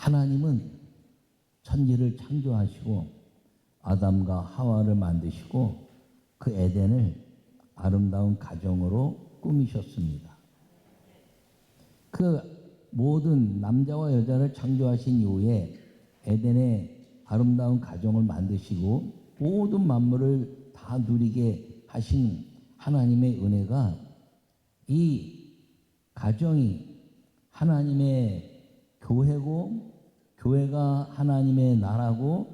하나님은 천지를 창조하시고 아담과 하와를 만드시고 그 에덴을 아름다운 가정으로 꾸미셨습니다. 그 모든 남자와 여자를 창조하신 이후에 에덴에 아름다운 가정을 만드시고 모든 만물을 다 누리게 하신 하나님의 은혜가 이 가정이 하나님의 교회고 교회가 하나님의 나라고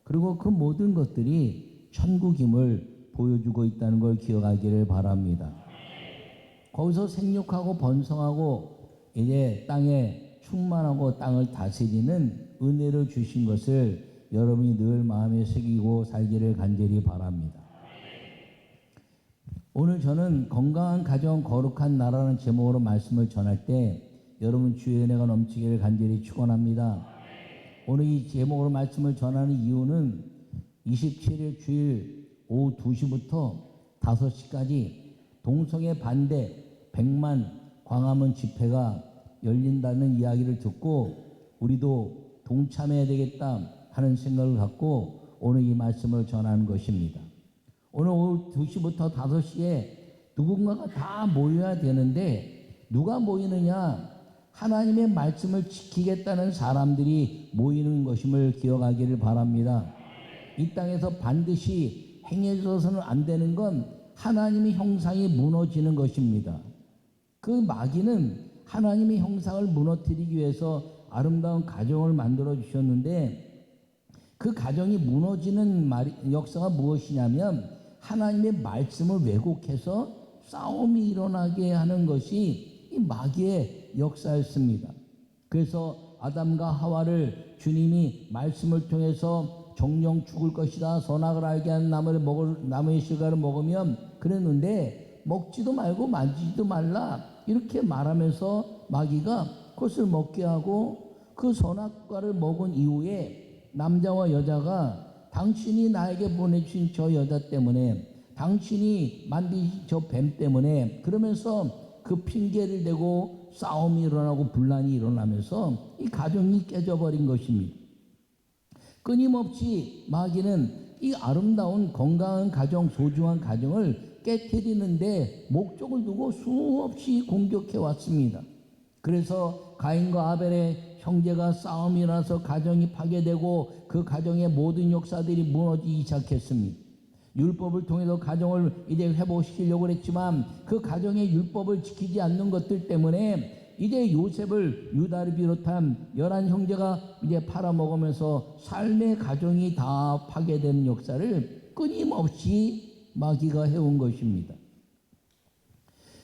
그리고 그 모든 것들이 천국임을 보여주고 있다는 걸 기억하기를 바랍니다. 거기서 생육하고 번성하고 이제 땅에 충만하고 땅을 다스리는 은혜를 주신 것을 여러분이 늘 마음에 새기고 살기를 간절히 바랍니다. 오늘 저는 건강한 가정 거룩한 나라는 제목으로 말씀을 전할 때 여러분 주의 은혜가 넘치기를 간절히 축원합니다. 오늘 이 제목으로 말씀을 전하는 이유는 27일 주일 오후 2시부터 5시까지 동성애 반대 100만 광화문 집회가 열린다는 이야기를 듣고 우리도 동참해야 되겠다 하는 생각을 갖고 오늘 이 말씀을 전하는 것입니다. 오늘 오후 2시부터 5시에 누군가가 다 모여야 되는데 누가 모이느냐? 하나님의 말씀을 지키겠다는 사람들이 모이는 것임을 기억하기를 바랍니다. 이 땅에서 반드시 행해져서는 안 되는 건 하나님의 형상이 무너지는 것입니다. 그 마귀는 하나님의 형상을 무너뜨리기 위해서 아름다운 가정을 만들어 주셨는데 그 가정이 무너지는 역사가 무엇이냐면 하나님의 말씀을 왜곡해서 싸움이 일어나게 하는 것이 이 마귀의 역사였습니다. 그래서 아담과 하와를 주님이 말씀을 통해서 정령 죽을 것이다 선악을 알게 하는 나무의 실과를 먹으면 그랬는데 먹지도 말고 만지지도 말라 이렇게 말하면서 마귀가 그것을 먹게 하고 그 선악과를 먹은 이후에 남자와 여자가 당신이 나에게 보내주신 저 여자 때문에 당신이 만드신 저 뱀 때문에 그러면서 그 핑계를 대고 싸움이 일어나고 분란이 일어나면서 이 가정이 깨져버린 것입니다. 끊임없이 마귀는 이 아름다운 건강한 가정, 소중한 가정을 깨뜨리는데 목적을 두고 수없이 공격해 왔습니다. 그래서 가인과 아벨의 형제가 싸움이 일어나서 가정이 파괴되고 그 가정의 모든 역사들이 무너지기 시작했습니다. 율법을 통해서 가정을 이제 회복시키려고 했지만 그 가정의 율법을 지키지 않는 것들 때문에 이제 요셉을 유다를 비롯한 11 형제가 이제 팔아먹으면서 삶의 가정이 다 파괴되는 역사를 끊임없이 마귀가 해온 것입니다.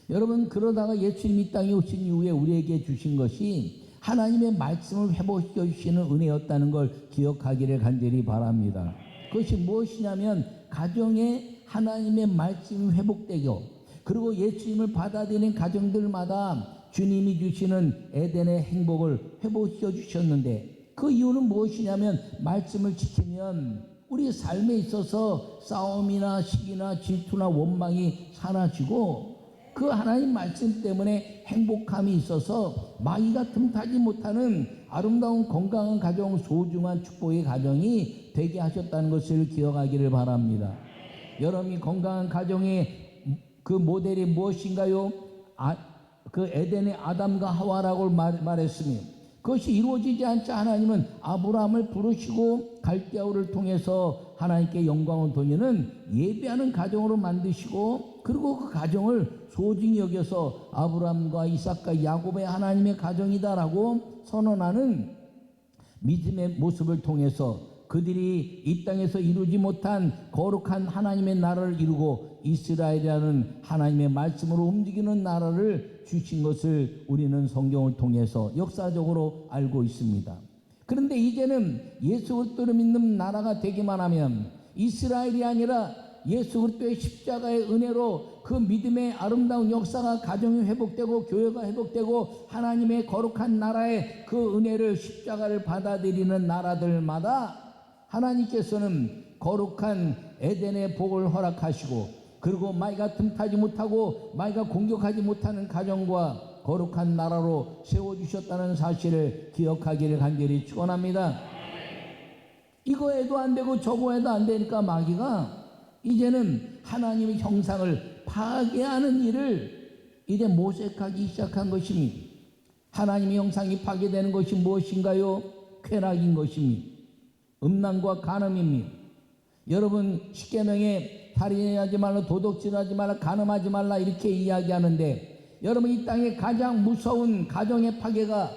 여러분 그러다가 예수님이 이 땅에 오신 이후에 우리에게 주신 것이 하나님의 말씀을 회복시켜 주시는 은혜였다는 걸 기억하기를 간절히 바랍니다. 그것이 무엇이냐면 가정에 하나님의 말씀이 회복되고 그리고 예수님을 받아들이는 가정들마다 주님이 주시는 에덴의 행복을 회복시켜 주셨는데 그 이유는 무엇이냐면 말씀을 지키면 우리 삶에 있어서 싸움이나 시기나 질투나 원망이 사라지고 그 하나님 말씀 때문에 행복함이 있어서 마귀가 틈타지 못하는 아름다운 건강한 가정, 소중한 축복의 가정이 되게 하셨다는 것을 기억하기를 바랍니다. 여러분이 건강한 가정의 그 모델이 무엇인가요? 그 에덴의 아담과 하와라고 말했으며 그것이 이루어지지 않자 하나님은 아브라함을 부르시고 갈대아우를 통해서 하나님께 영광을 돌리는 예배하는 가정으로 만드시고 그리고 그 가정을 소중히 여겨서 아브라함과 이삭과 야곱의 하나님의 가정이다라고 선언하는 믿음의 모습을 통해서 그들이 이 땅에서 이루지 못한 거룩한 하나님의 나라를 이루고 이스라엘이라는 하나님의 말씀으로 움직이는 나라를 주신 것을 우리는 성경을 통해서 역사적으로 알고 있습니다. 그런데 이제는 예수 그리스도를 믿는 나라가 되기만 하면 이스라엘이 아니라 예수 그리스도의 십자가의 은혜로 그 믿음의 아름다운 역사가 가정이 회복되고 교회가 회복되고 하나님의 거룩한 나라의 그 은혜를 십자가를 받아들이는 나라들마다 하나님께서는 거룩한 에덴의 복을 허락하시고 그리고 마귀가 틈타지 못하고 마귀가 공격하지 못하는 가정과 거룩한 나라로 세워주셨다는 사실을 기억하기를 간절히 축원합니다. 이거 해도 안 되고 저거 해도 안 되니까 마귀가 이제는 하나님의 형상을 파괴하는 일을 이제 모색하기 시작한 것입니다. 하나님의 형상이 파괴되는 것이 무엇인가요? 쾌락인 것입니다. 음란과 간음입니다. 여러분 십계명에 살인하지 말라, 도둑질하지 말라, 간음하지 말라 이렇게 이야기하는데 여러분 이 땅에 가장 무서운 가정의 파괴가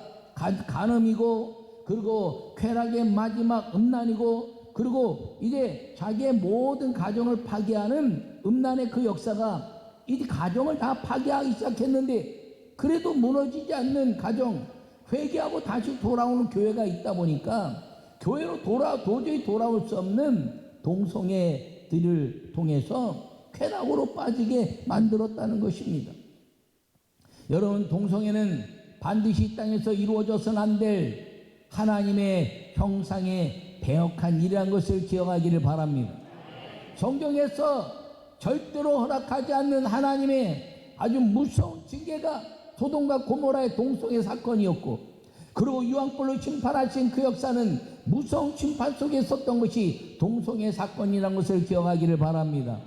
간음이고 그리고 쾌락의 마지막 음란이고 그리고 이제 자기의 모든 가정을 파괴하는 음란의 그 역사가 이제 가정을 다 파괴하기 시작했는데 그래도 무너지지 않는 가정, 회개하고 다시 돌아오는 교회가 있다 보니까 교회로 도저히 돌아올 수 없는 동성애들을 통해서 쾌락으로 빠지게 만들었다는 것입니다. 여러분 동성애는 반드시 이 땅에서 이루어져서는 안 될 하나님의 형상에 배역한 일이라는 것을 기억하기를 바랍니다. 성경에서 절대로 허락하지 않는 하나님의 아주 무서운 징계가 소돔과 고모라의 동성애 사건이었고 그리고 유황불로 심판하신 그 역사는 무서운 심판 속에 있었던 것이 동성애 사건이라는 것을 기억하기를 바랍니다.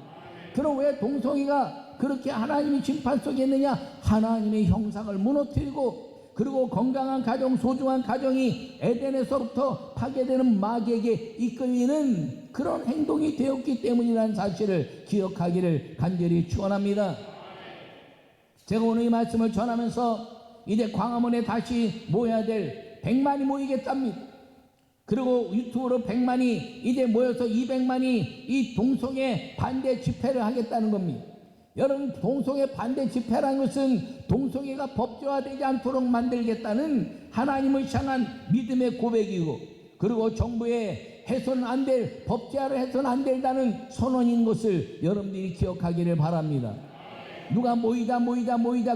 그럼 왜 동성애가 그렇게 하나님의 심판 속에 있느냐? 하나님의 형상을 무너뜨리고 그리고 건강한 가정, 소중한 가정이 에덴에서부터 파괴되는 마귀에게 이끌리는 그런 행동이 되었기 때문이라는 사실을 기억하기를 간절히 축원합니다. 제가 오늘 이 말씀을 전하면서 이제 광화문에 다시 모여야 될 100만이 모이겠답니다. 그리고 유튜브로 100만이 이제 모여서 200만이 이 동성애 반대 집회를 하겠다는 겁니다. 여러분 동성애 반대 집회라는 것은 동성애가 법제화되지 않도록 만들겠다는 하나님을 향한 믿음의 고백이고 그리고 정부의 해서는 안 될 법제화를 해서는 안 된다는 선언인 것을 여러분들이 기억하기를 바랍니다. 누가 모이다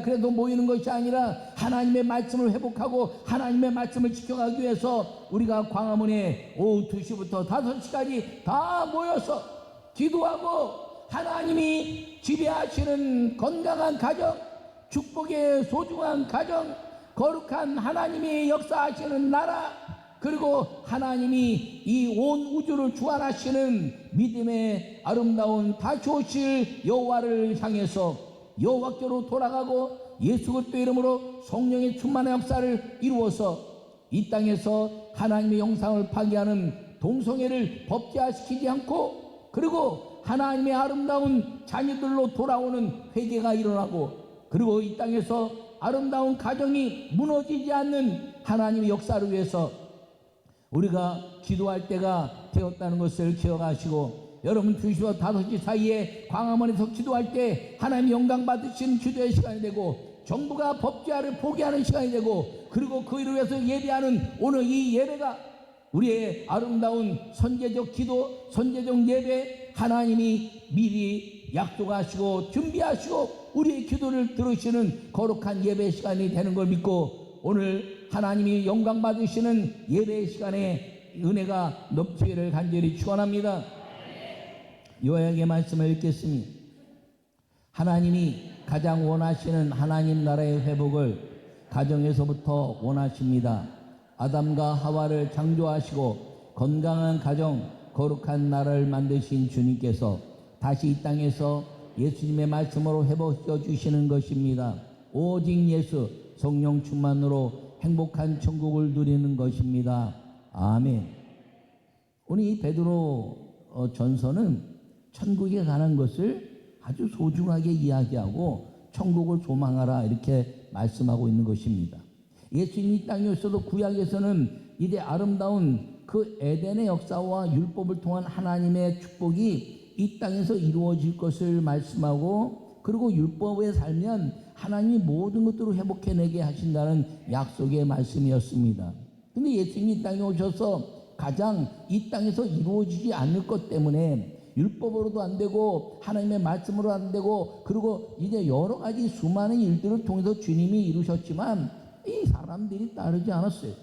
그래도 모이는 것이 아니라 하나님의 말씀을 회복하고 하나님의 말씀을 지켜가기 위해서 우리가 광화문에 오후 2시부터 5시까지 다 모여서 기도하고 하나님이 지배하시는 건강한 가정, 축복의 소중한 가정, 거룩한 하나님이 역사하시는 나라, 그리고 하나님이 이 온 우주를 주관하시는 믿음의 아름다운 다시 오실 여호와를 향해서 여호와께로 돌아가고 예수 그리스도 이름으로 성령의 충만한 역사를 이루어서 이 땅에서 하나님의 형상을 파괴하는 동성애를 법제화시키지 않고 그리고 하나님의 아름다운 자녀들로 돌아오는 회개가 일어나고 그리고 이 땅에서 아름다운 가정이 무너지지 않는 하나님의 역사를 위해서 우리가 기도할 때가 되었다는 것을 기억하시고 여러분 2시와 5시 사이에 광화문에서 기도할 때 하나님 영광 받으시는 기도의 시간이 되고 정부가 법제화를 포기하는 시간이 되고 그리고 그 일을 위해서 예배하는 오늘 이 예배가 우리의 아름다운 선제적 기도, 선제적 예배 하나님이 미리 약속하시고 준비하시고 우리의 기도를 들으시는 거룩한 예배 시간이 되는 걸 믿고 오늘 하나님이 영광 받으시는 예배 시간에 은혜가 넘치기를 간절히 축원합니다. 요약의 말씀을 읽겠습니다. 하나님이 가장 원하시는 하나님 나라의 회복을 가정에서부터 원하십니다. 아담과 하와를 창조하시고 건강한 가정, 거룩한 나라를 만드신 주님께서 다시 이 땅에서 예수님의 말씀으로 회복시켜 주시는 것입니다. 오직 예수, 성령 충만으로 행복한 천국을 누리는 것입니다. 아멘. 오늘 이 베드로 전서는 천국에 관한 것을 아주 소중하게 이야기하고 천국을 소망하라 이렇게 말씀하고 있는 것입니다. 예수님이 이 땅에 있어도 구약에서는 이제 아름다운 그 에덴의 역사와 율법을 통한 하나님의 축복이 이 땅에서 이루어질 것을 말씀하고 그리고 율법에 살면 하나님이 모든 것들을 회복해내게 하신다는 약속의 말씀이었습니다. 근데 예수님이 이 땅에 오셔서 가장 이 땅에서 이루어지지 않을 것 때문에 율법으로도 안 되고 하나님의 말씀으로 안 되고 그리고 이제 여러 가지 수많은 일들을 통해서 주님이 이루셨지만 이 사람들이 따르지 않았어요.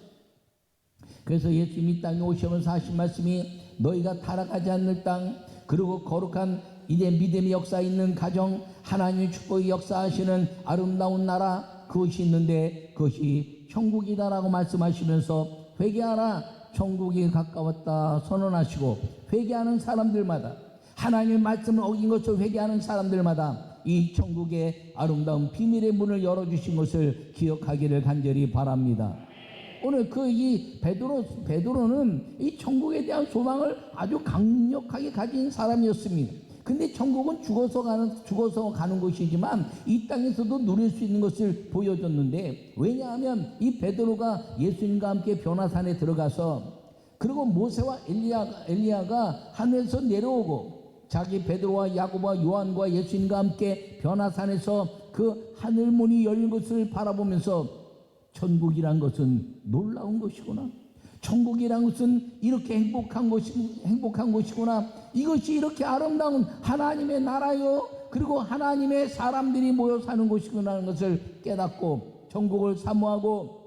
그래서 예수님이 이 땅에 오시면서 하신 말씀이 너희가 타락하지 않는 땅 그리고 거룩한 이제 믿음의 역사 있는 가정 하나님의 축복의 역사하시는 아름다운 나라 그것이 있는데 그것이 천국이다라고 말씀하시면서 회개하라, 천국이 가까웠다 선언하시고, 회개하는 사람들마다, 하나님의 말씀을 어긴 것을 회개하는 사람들마다 이 천국의 아름다운 비밀의 문을 열어주신 것을 기억하기를 간절히 바랍니다. 오늘 이 베드로는 이 천국에 대한 소망을 아주 강력하게 가진 사람이었습니다. 근데 천국은 죽어서 가는 곳이지만 이 땅에서도 누릴 수 있는 것을 보여줬는데, 왜냐하면 이 베드로가 예수님과 함께 변화산에 들어가서, 그리고 모세와 엘리야가 하늘에서 내려오고, 자기 베드로와 야고보와 요한과 예수님과 함께 변화산에서 그 하늘문이 열린 것을 바라보면서, 천국이란 것은 놀라운 것이구나, 천국이란 것은 이렇게 행복한 것이구나, 이것이 이렇게 아름다운 하나님의 나라요, 그리고 하나님의 사람들이 모여 사는 곳이구나 하는 것을 깨닫고 천국을 사모하고,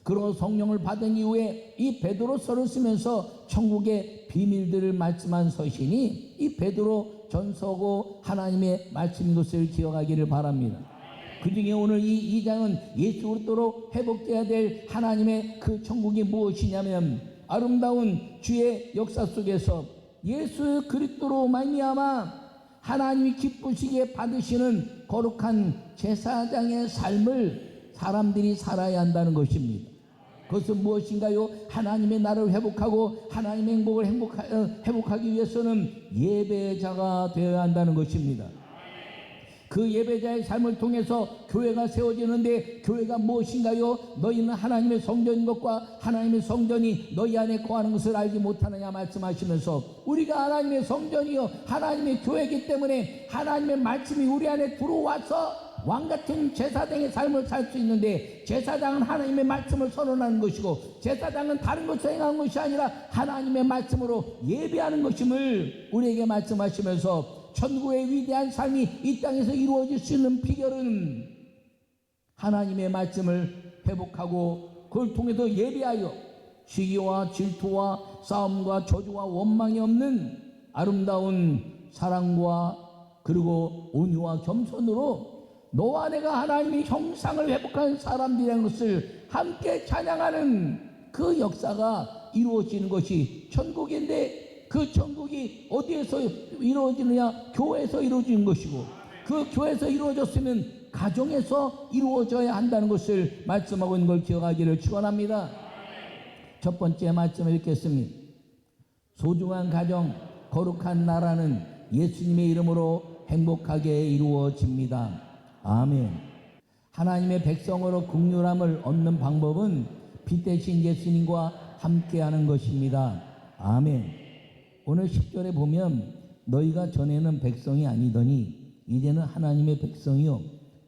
그리고 성령을 받은 이후에 이 베드로서를 쓰면서 천국의 비밀들을 말씀한 서신이 이 베드로 전서고 하나님의 말씀인 것을 기억하기를 바랍니다. 그 중에 오늘 이 2장은 예수 그리스도로 회복되어야 될 하나님의 그 천국이 무엇이냐면, 아름다운 주의 역사 속에서 예수 그리스도로 말미암아 하나님이 기쁘시게 받으시는 거룩한 제사장의 삶을 사람들이 살아야 한다는 것입니다. 그것은 무엇인가요? 하나님의 나라를 회복하고 하나님의 행복을 회복하기 위해서는 예배자가 되어야 한다는 것입니다. 그 예배자의 삶을 통해서 교회가 세워지는데, 교회가 무엇인가요? 너희는 하나님의 성전인 것과 하나님의 성전이 너희 안에 거하는 것을 알지 못하느냐 말씀하시면서, 우리가 하나님의 성전이요 하나님의 교회이기 때문에 하나님의 말씀이 우리 안에 들어와서 왕같은 제사장의 삶을 살 수 있는데, 제사장은 하나님의 말씀을 선언하는 것이고, 제사장은 다른 것을 행하는 것이 아니라 하나님의 말씀으로 예배하는 것임을 우리에게 말씀하시면서, 천국의 위대한 삶이 이 땅에서 이루어질 수 있는 비결은 하나님의 말씀을 회복하고 그걸 통해서 예배하여 시기와 질투와 싸움과 저주와 원망이 없는 아름다운 사랑과 그리고 온유와 겸손으로 너와 내가 하나님의 형상을 회복하는 사람들이라는 것을 함께 찬양하는 그 역사가 이루어지는 것이 천국인데, 그 천국이 어디에서 이루어지느냐? 교회에서 이루어지는 것이고, 그 교회에서 이루어졌으면 가정에서 이루어져야 한다는 것을 말씀하고 있는 걸 기억하기를 축원합니다. 첫 번째 말씀을 읽겠습니다. 소중한 가정, 거룩한 나라는 예수님의 이름으로 행복하게 이루어집니다. 아멘. 하나님의 백성으로 긍휼함을 얻는 방법은 빛 대신 예수님과 함께하는 것입니다. 아멘. 오늘 10절에 보면, 너희가 전에는 백성이 아니더니 이제는 하나님의 백성이요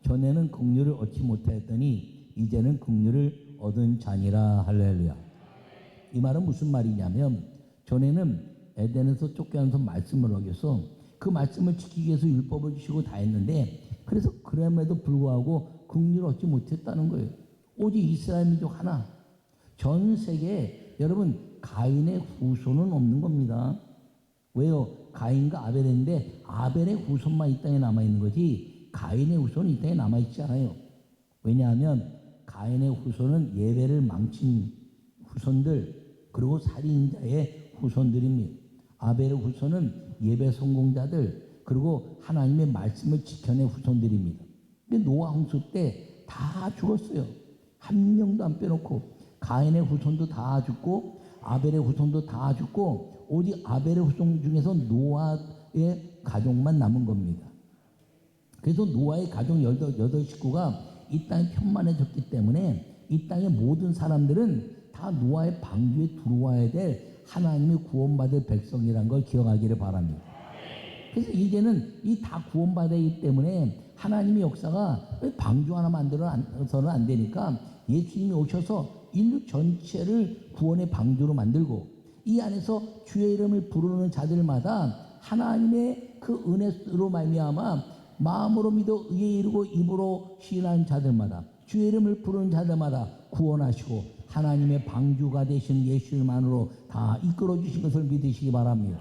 전에는 긍휼을 얻지 못하였더니 이제는 긍휼을 얻은 자니라. 할렐루야. 이 말은 무슨 말이냐면, 전에는 에덴에서 쫓겨나서 말씀을 어겨서 그 말씀을 지키기 위해서 율법을 주시고 다 했는데, 그래서 그럼에도 불구하고 긍휼을 얻지 못했다는 거예요. 오직 이스라엘 민족 하나, 전 세계에 여러분 가인의 후손은 없는 겁니다. 왜요? 가인과 아벨인데 아벨의 후손만 이 땅에 남아있는 거지 가인의 후손은 이 땅에 남아있지 않아요. 왜냐하면 가인의 후손은 예배를 망친 후손들, 그리고 살인자의 후손들입니다. 아벨의 후손은 예배 성공자들, 그리고 하나님의 말씀을 지켜낸 후손들입니다. 근데 노아 홍수 때 다 죽었어요. 한 명도 안 빼놓고. 가인의 후손도 다 죽고 아벨의 후손도 다 죽고, 오직 아벨의 후손 중에서 노아의 가족만 남은 겁니다. 그래서 노아의 가족 8식구가 이 땅에 편만해졌기 때문에 이 땅의 모든 사람들은 다 노아의 방주에 들어와야 될 하나님의 구원받을 백성이라는 걸 기억하기를 바랍니다. 그래서 이제는 이 다 구원받았기 때문에 하나님의 역사가 방주 하나 만들어서는 안 되니까 예수님이 오셔서 인류 전체를 구원의 방주로 만들고, 이 안에서 주의 이름을 부르는 자들마다 하나님의 그 은혜로 말미암아 마음으로 믿어 의에 이르고 입으로 시인하는 자들마다, 주의 이름을 부르는 자들마다 구원하시고 하나님의 방주가 되신 예수님만으로 다 이끌어 주신 것을 믿으시기 바랍니다.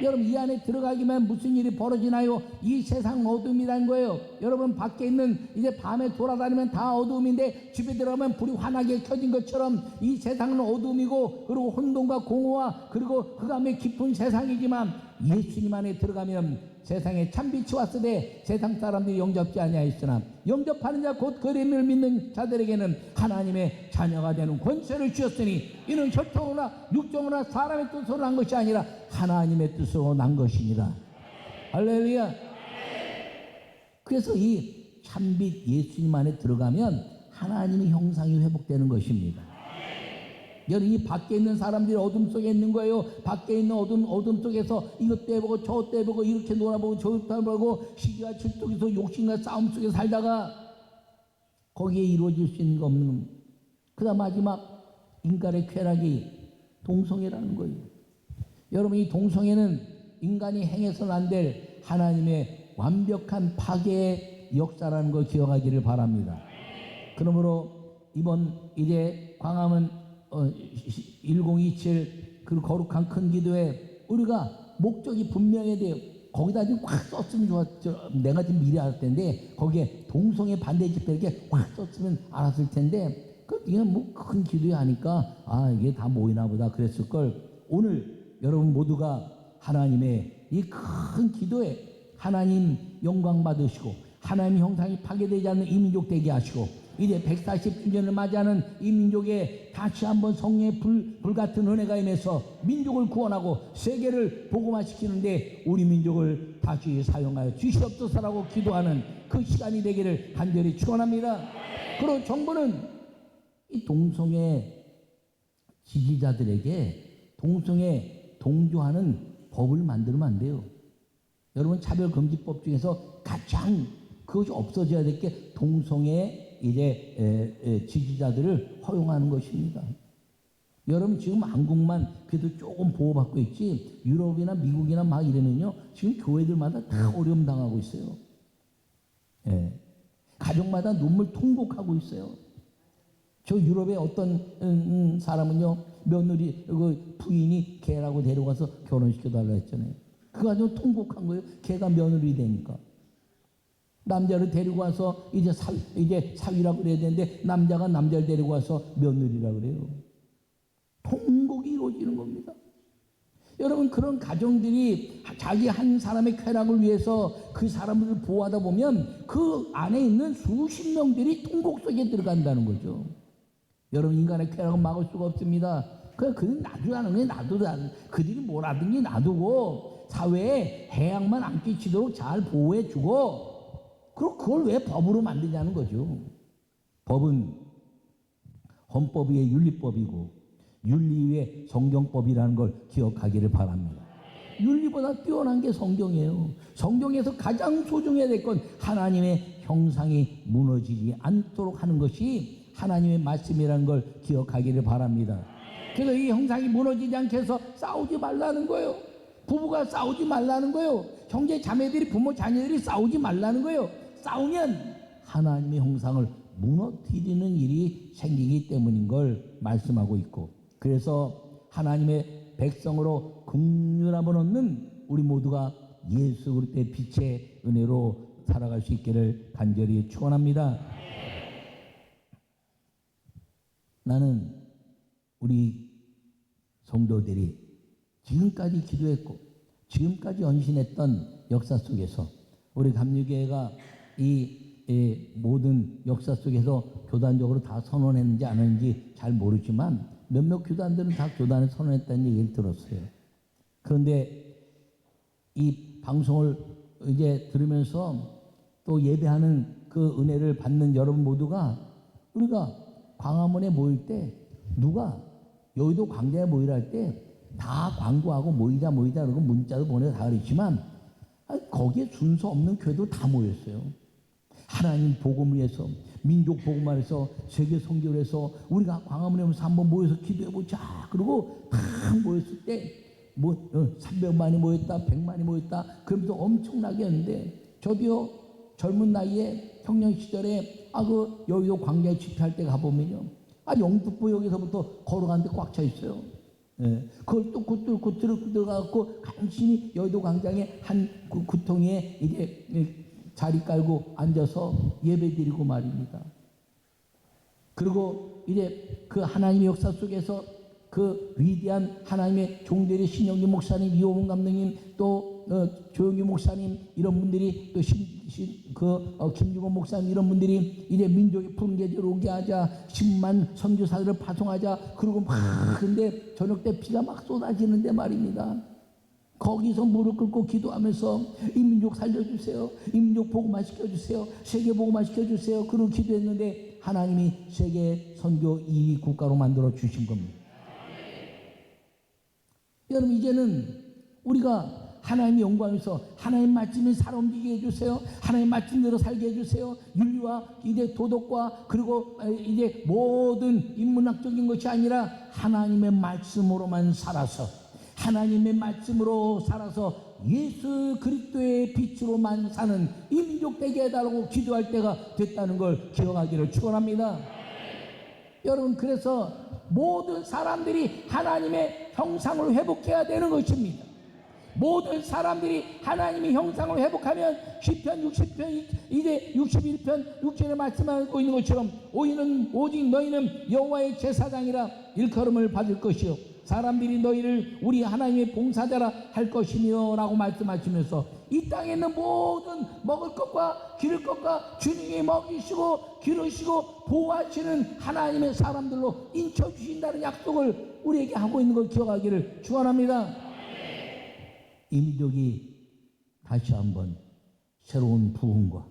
여러분 이 안에 들어가기만 무슨 일이 벌어지나요? 이 세상 어둠이란 거예요. 여러분 밖에 있는 이제 밤에 돌아다니면 다 어둠인데 집에 들어가면 불이 환하게 켜진 것처럼 이 세상은 어둠이고 그리고 혼돈과 공허와 그리고 흑암의 깊은 세상이지만 예수님 안에 들어가면 세상에 참빛이 왔으되 세상 사람들이 영접지 아니하였으나 영접하는 자 곧 그 이름을 믿는 자들에게는 하나님의 자녀가 되는 권세를 주셨으니 이는 혈통으로나 육정으로나 사람의 뜻으로 난 것이 아니라 하나님의 뜻으로 난 것입니다. 할렐루야. 그래서 이 참빛 예수님 안에 들어가면 하나님의 형상이 회복되는 것입니다. 여러분 이 밖에 있는 사람들이 어둠 속에 있는 거예요. 밖에 있는 어둠 속에서 이것도 해보고 저것도 해보고 이렇게 놀아보고 저것도 해보고 시기와 질투에서 욕심과 싸움 속에 살다가 거기에 이루어질 수 있는 거 없는 그다음 마지막 인간의 쾌락이 동성애라는 거예요. 여러분 이 동성애는 인간이 행해서는 안 될 하나님의 완벽한 파괴의 역사라는 걸 기억하기를 바랍니다. 그러므로 이번 이제 광화문 1027 그 거룩한 큰 기도에 우리가 목적이 분명해야 돼요. 거기다 지금 확 썼으면 좋았죠. 내가 지금 미리 알았을 텐데 거기에 동성애 반대 집회 이렇게 확 썼으면 알았을 텐데 이건 뭐 큰 기도에 하니까 이게 다 모이나 보다 그랬을 걸. 오늘 여러분 모두가 하나님의 이 큰 기도에 하나님 영광 받으시고 하나님 형상이 파괴되지 않는 이 민족 되게 하시고 이제 140주년을 맞이하는 이 민족에 다시 한번 성령의 불같은 은혜가 임해서 민족을 구원하고 세계를 복음화시키는데 우리 민족을 다시 사용하여 주시옵소서라고 기도하는 그 시간이 되기를 간절히 축원합니다. 그리고 정부는 이 동성애 지지자들에게 동성애 동조하는 법을 만들면 안 돼요. 여러분 차별금지법 중에서 가장 그것이 없어져야 될 게 동성애 이제 지지자들을 허용하는 것입니다. 여러분 지금 한국만 그래도 조금 보호받고 있지 유럽이나 미국이나 막 이러면요 지금 교회들마다 다 어려움 당하고 있어요. 가정마다 눈물 통곡하고 있어요. 저 유럽의 어떤 사람은요 며느리 그 부인이 걔라고 데려가서 결혼시켜달라 했잖아요. 그거 가지고 통곡한 거예요. 걔가 며느리 되니까. 남자를 데리고 와서 이제 사위라고 그래야 되는데 남자가 남자를 데리고 와서 며느리라 그래요. 통곡이 이루어지는 겁니다. 여러분 그런 가정들이 자기 한 사람의 쾌락을 위해서 그 사람들을 보호하다 보면 그 안에 있는 수십 명들이 통곡 속에 들어간다는 거죠. 여러분 인간의 쾌락은 막을 수가 없습니다. 그는 놔두라는 게 그들이 뭘 하든지 놔두고 사회에 해악만 안 끼치도록 잘 보호해주고 그리고 그걸 왜 법으로 만드냐는 거죠. 법은 헌법 위에 윤리법이고 윤리 위에 성경법이라는 걸 기억하기를 바랍니다. 윤리보다 뛰어난 게 성경이에요. 성경에서 가장 소중해야 될 건 하나님의 형상이 무너지지 않도록 하는 것이 하나님의 말씀이라는 걸 기억하기를 바랍니다. 그래서 이 형상이 무너지지 않게 해서 싸우지 말라는 거예요. 부부가 싸우지 말라는 거예요. 형제 자매들이 부모 자녀들이 싸우지 말라는 거예요. 싸우면 하나님의 형상을 무너뜨리는 일이 생기기 때문인 걸 말씀하고 있고 그래서 하나님의 백성으로 긍휼함을 얻는 우리 모두가 예수 그리스도의 빛의 은혜로 살아갈 수 있기를 간절히 축원합니다. 나는 우리 성도들이 지금까지 기도했고 지금까지 헌신했던 역사 속에서 우리 감리교회가 이 모든 역사 속에서 교단적으로 다 선언했는지 안 했는지 잘 모르지만 몇몇 교단들은 다 교단을 선언했다는 얘기를 들었어요. 그런데 이 방송을 이제 들으면서 또 예배하는 그 은혜를 받는 여러분 모두가 우리가 광화문에 모일 때 누가 여의도 광장에 모이라 할 때 다 광고하고 모이자 그러고 문자도 보내고 다 그랬지만 거기에 순서 없는 교회도 다 모였어요. 하나님 복음을 위해서 민족 복음을 해서 세계 선교를 해서 우리가 광화문에 오면서 한번 모여서 기도해보자 그러고 다 모였을 때 300만이 모였다 100만이 모였다 그러면서 엄청나게 했는데 저도요 젊은 나이에 청년 시절에 그 여의도 광장에 집회할 때 가보면요 영등포역에서부터 걸어가는데 꽉 차 있어요. 그걸 또 굿 들어가고 간신히 여의도 광장에 한 구덩이에 이제 자리 깔고 앉아서 예배 드리고 말입니다. 그리고 이제 그 하나님의 역사 속에서 그 위대한 하나님의 종들의 신영기 목사님, 이호문 감독님, 또 조영기 목사님 이런 분들이 또 김주건 목사님 이런 분들이 이제 민족의 푸른 계절 오게 하자 10만 선교사들을 파송하자 그러고 막 근데 저녁 때 비가 막 쏟아지는데 말입니다. 거기서 무릎 꿇고 기도하면서 이 민족 살려주세요. 이 민족 복음화 시켜주세요. 세계 복음화 시켜주세요. 그러고 기도했는데 하나님이 세계 선교 2위 국가로 만들어 주신 겁니다. 여러분 이제는 우리가 하나님의 영광에서 하나님 말씀을 살아 움직이게 해주세요. 하나님 말씀대로 살게 해주세요. 윤리와 이제 도덕과 그리고 이제 모든 인문학적인 것이 아니라 하나님의 말씀으로만 살아서 하나님의 말씀으로 살아서 예수 그리스도의 빛으로만 사는 이 민족 되게 해달라고 기도할 때가 됐다는 걸 기억하기를 축원합니다. 여러분 그래서 모든 사람들이 하나님의 형상을 회복해야 되는 것입니다. 모든 사람들이 하나님의 형상을 회복하면 시편 60편 이제 61편 6절에 말씀하고 있는 것처럼 오직 너희는 여호와의 제사장이라 일컬음을 받을 것이요 사람들이 너희를 우리 하나님의 봉사자라 할 것이며 라고 말씀하시면서 이 땅에 있는 모든 먹을 것과 기를 것과 주님이 먹이시고 기르시고 보호하시는 하나님의 사람들로 인쳐주신다는 약속을 우리에게 하고 있는 걸 기억하기를 축원합니다. 이 민족이 다시 한번 새로운 부흥과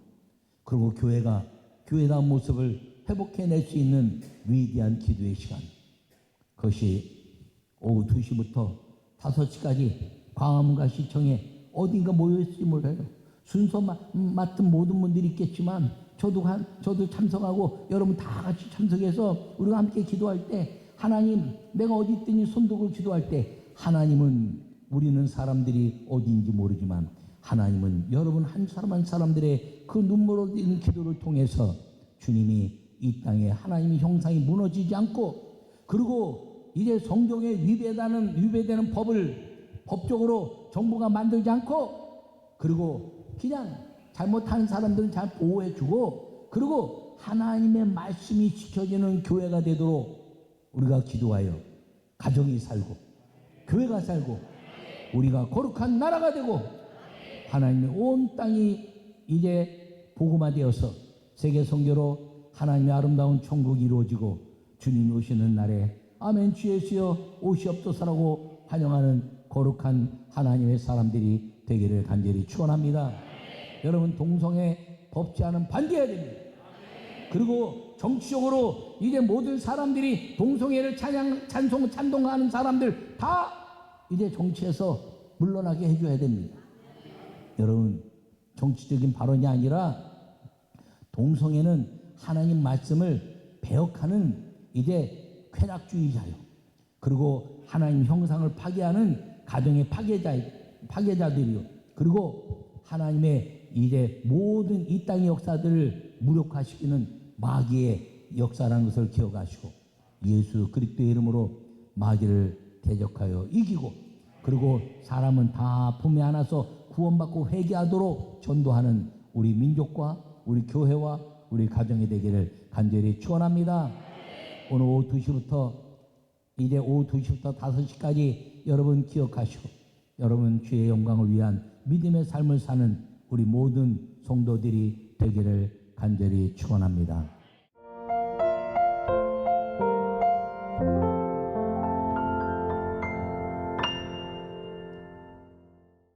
그리고 교회다운 모습을 회복해낼 수 있는 위대한 기도의 시간, 그것이 오후 2시부터 5시까지 광화문과 시청에 어딘가 모여있을지 몰라요. 순서 맡은 모든 분들이 있겠지만 저도 참석하고 여러분 다 같이 참석해서 우리가 함께 기도할 때 하나님 내가 어디 있든지 손 들고 기도할 때 하나님은 우리는 사람들이 어디인지 모르지만 하나님은 여러분 한 사람 한 사람들의 그 눈물 흘리는 기도를 통해서 주님이 이 땅에 하나님의 형상이 무너지지 않고 그리고 이제 성경에 위배되는 법을 법적으로 정부가 만들지 않고 그리고 그냥 잘못하는 사람들은 잘 보호해주고 그리고 하나님의 말씀이 지켜지는 교회가 되도록 우리가 기도하여 가정이 살고 교회가 살고 우리가 거룩한 나라가 되고 하나님의 온 땅이 이제 복음화되어서 세계 선교로 하나님의 아름다운 천국이 이루어지고 주님이 오시는 날에 아멘 주 예수여 오시옵소서라고 환영하는 거룩한 하나님의 사람들이 되기를 간절히 축원합니다. 여러분 동성애 법제화는 반대해야 됩니다. 그리고 정치적으로 이제 모든 사람들이 동성애를 찬동하는 사람들 다 이제 정치에서 물러나게 해줘야 됩니다. 여러분 정치적인 발언이 아니라 동성애는 하나님 말씀을 배역하는 이제 쾌락주의자요. 그리고 하나님 형상을 파괴하는 가정의 파괴자들이요. 그리고 하나님의 이제 모든 이 땅의 역사들을 무력화시키는 마귀의 역사라는 것을 기억하시고 예수 그리스도의 이름으로 마귀를 대적하여 이기고 그리고 사람은 다 품에 안아서 구원받고 회개하도록 전도하는 우리 민족과 우리 교회와 우리 가정이 되기를 간절히 축원합니다. 오늘 오후 2시부터 이제 오후 2시부터 5시까지 여러분 기억하시고 여러분 주의 영광을 위한 믿음의 삶을 사는 우리 모든 성도들이 되기를 간절히 축원합니다.